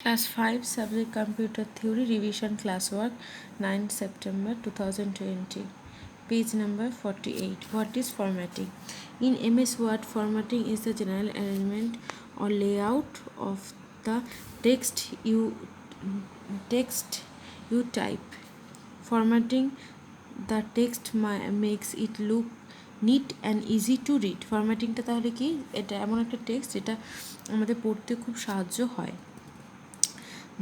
Class 5 Subject Computer Theory Revision Classwork 9 September 2020. Page number 48. What is formatting? In MS Word, formatting is the general arrangement or layout of the text you type. Formatting the text makes it look neat and easy to read. ফরম্যাটিংটা তাহলে কি? এটা এমন একটা text যেটা আমাদের পড়তে খুব সাহায্য হয়.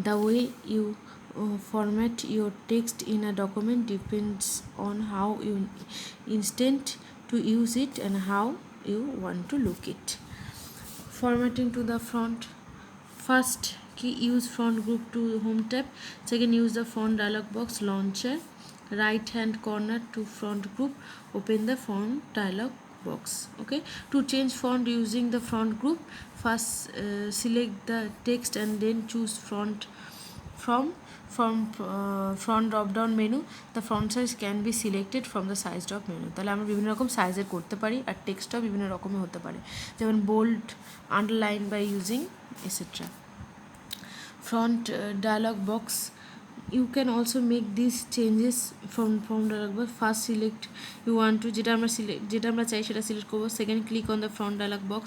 The way you format your text in a document depends on how you intend to use it and how you want to look it. Formatting to the front. First, key use front group to home tab. Second, use the font dialog box launcher. Right hand corner to front group. Open the font dialog box. Okay. To change font using the front group, first select the text and then choose front drop down menu. The font size can be selected from the size drop menu. তাহলে আমরা বিভিন্ন রকম সাইজের করতে পারি আর টেক্সটটাও বিভিন্ন রকমের হতে পারে, যেমন bold, underline by using etcetera. Front dialog box, you can also make these changes from dialog box. First select you want to যেটা আমরা চাই সেটা সিলেক্ট করব. Second, click on the front dialog box.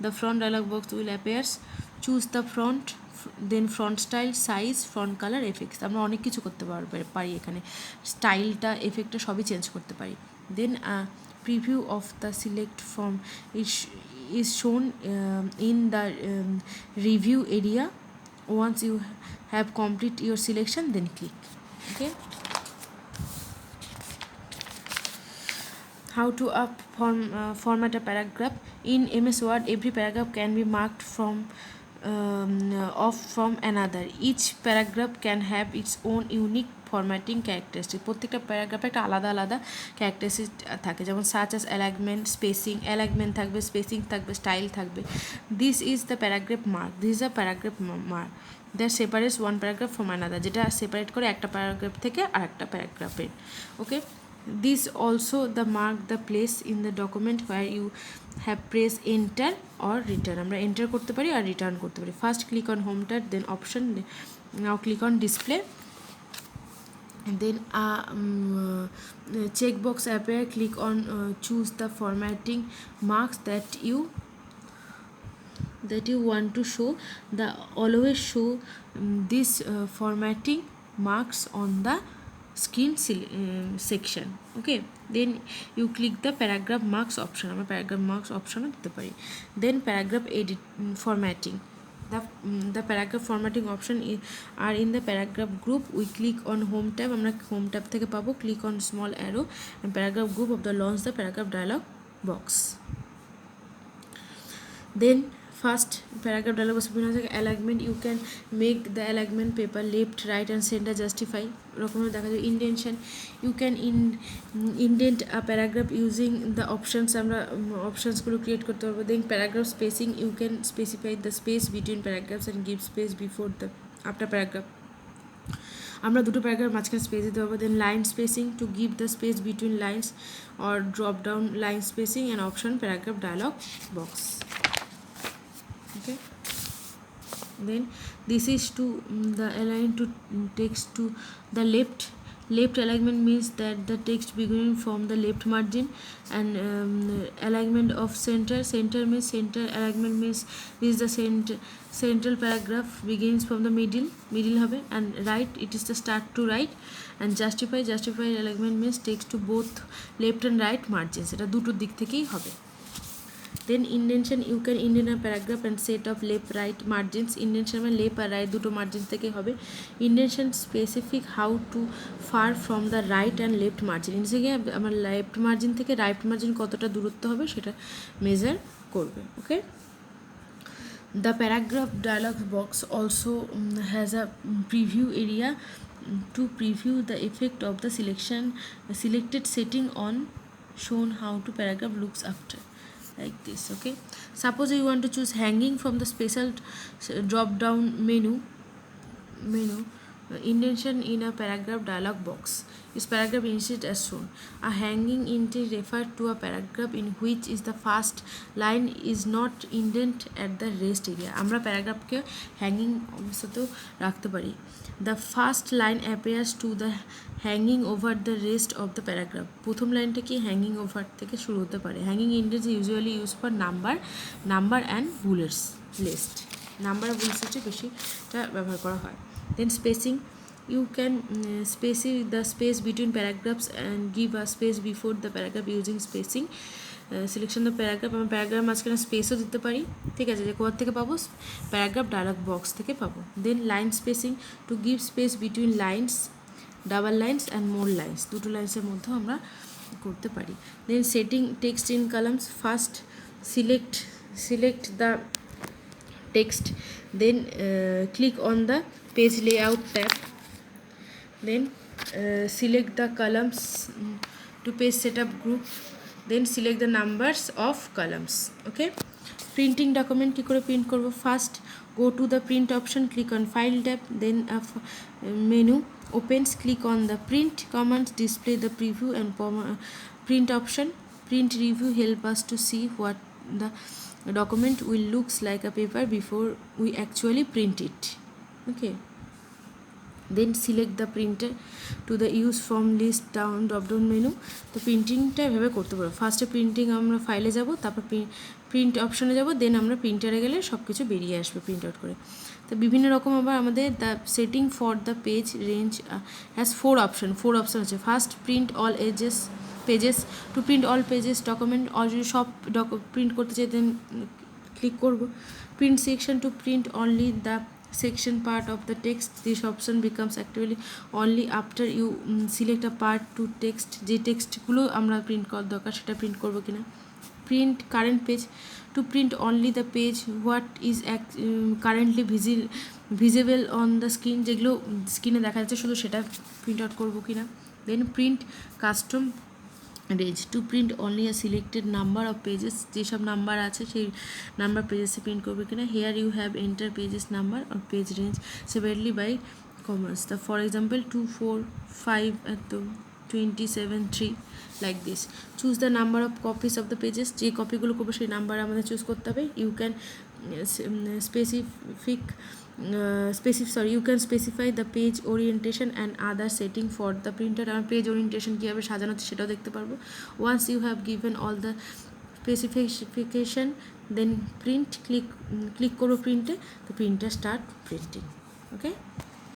The front dialog box will appears. Choose the front, then front style, size, front colour, effects. আমরা অনেক কিছু করতে পারি এখানে, স্টাইলটা, এফেক্টটা সবই চেঞ্জ করতে পারি. Then preview of the select form is shown in the review area. Once you have complete your selection, then click. Okay. How to format a paragraph. In MS Word, every paragraph can be marked off from another. Each paragraph can have its own unique formatting characteristic. প্রত্যেকটা প্যারাগ্রাফে একটা আলাদা আলাদা characteristic থাকে, যেমন such as alignment, spacing, alignment থাকবে, spacing থাকবে, style থাকবে. This is the paragraph mark. This is a paragraph mark that separates one paragraph from another, যেটা সেপারেট করে একটা প্যারাগ্রাফ থেকে আর একটা প্যারাগ্রাফের. ওকে. This also the mark the place in the document where you have pressed enter or return. আমরা enter করতে পারি আর return করতে পারি. First click on home tab, then option, now click on display, and then checkbox appear. Click on choose the formatting marks that you want to show. The always show this formatting marks on the screen section. Okay. Then you click the paragraph marks option. আমরা paragraph marks option দিতে পারি. Then paragraph edit formatting. The paragraph formatting option are in the paragraph group. We click on home tab. আমরা home tab থেকে পাবো. Click on small arrow and paragraph group of the launch the paragraph dialog box. Then first paragraph dialog box alignment. You can make the alignment paper left, right and center. Justify রকমের দেখা যায়. Indentation, you can indent a paragraph using the options. আমরা অপশনসগুলো create করতে পারবো. Then paragraph spacing, you can specify the space between paragraphs and give space before the after paragraph. আমরা দুটো paragraph মাঝখানে space দিতে পারবো. Then line spacing, to give the space between lines or drop down line spacing and option paragraph dialog box. Okay. Then this is to the align to text to the left. Left alignment means that the text beginning from the left margin, and alignment of center means center alignment means this is the central paragraph begins from the middle হবে, and right it is the start to right. And justify alignment means text to both left and right margins, এটা দুটো দিক থেকেই হবে. Then indentation, you can indent a paragraph and set of left right margins. Indentation মানে left আর right দুটো margin থেকে হবে. Indentation specific how to far from the right and left margin. ইনসেগে আমার লেফট মার্জিন থেকে রাইট মার্জিন কতটা দূরত্ব হবে সেটা মেজার করবে. ওকে. The paragraph dialog box also has a preview area to preview the effect of the selected setting on shown how to paragraph looks after, like this. Okay. Suppose you want to choose hanging from the special drop down menu. indentation in a paragraph dialog box is paragraph inserted as shown. A hanging indent refers to a paragraph in which is the first line is not indent at the rest area. আমরা প্যারাগ্রাফকে hanging অবস্থাতেও রাখতে পারি. The first line appears to the hanging over the rest of the paragraph. প্রথম লাইনটা কি hanging over থেকে শুরু হতে পারে. Hanging indents usually use for number and bullets list. Number আর বুলেটস হচ্ছে বেশিটা ব্যবহার করা হয়. Then spacing, you can specify the space between paragraphs and give a space before the paragraph using spacing. Selection the paragraph, আমরা paragraph মাঝখানে স্পেসও দিতে পারি. ঠিক আছে, যে কোথার থেকে পাবো, প্যারাগ্রাফ ডায়লগ বক্স থেকে পাবো. Then line spacing, to give space between lines, double lines and more lines, দুটো লাইন্সের মধ্যেও আমরা করতে পারি. Then setting text in columns, first select the text, then click on the page layout tab, then select the columns to page setup group, then select the numbers of columns. Okay, printing document কি করে print করব, first go to the print option, click on file tab, then a menu opens, click on the print command, display the preview and print option. Print review help us to see what the document will looks like a paper before we actually print it. Okay, then select the printer to the use from list drop down menu. তো প্রিন্টিংটা এভাবে করতে পারবো. ফার্স্টে printing আমরা ফাইলে যাব, তারপর print অপশনে যাব, দেন আমরা প্রিন্টারে গেলে সব কিছু বেরিয়ে আসবে প্রিন্ট আউট করে. তো বিভিন্ন রকম আবার আমাদের the setting for the page range has four option আছে. First print all pages, to print all pages document, already সব প্রিন্ট করতে চাই দেন ক্লিক করব. Print section, to print only the section part of the text. This option becomes actually only after you select a part to text, যে টেক্সটগুলো আমরা print করার দরকার সেটা print করবো কিনা. Print current page, to print only the page what is currently visible on the screen, যেগুলো স্ক্রিনে দেখা যাচ্ছে শুধু সেটা প্রিন্ট আউট করবো কিনা. Then print custom range, to print only a selected number of pages, যেসব নাম্বার আছে সেই নাম্বার পেজেসে প্রিন্ট করবে কিনা. Here you have enter pages number or page range separately by commas. The for example 2 4 5 27 3 like this. Choose the number of copies of the pages, যে কপিগুলো করবো সেই নাম্বার আমাদের চুজ করতে হবে. You can you can specify the page orientation and other setting for the printer. আর page orientation কীভাবে সাজানো হচ্ছে সেটাও দেখতে পারবো. once you have given all the specification then print, click করো প্রিন্টে, তো প্রিন্টার স্টার্ট প্রিন্টিং. ওকে.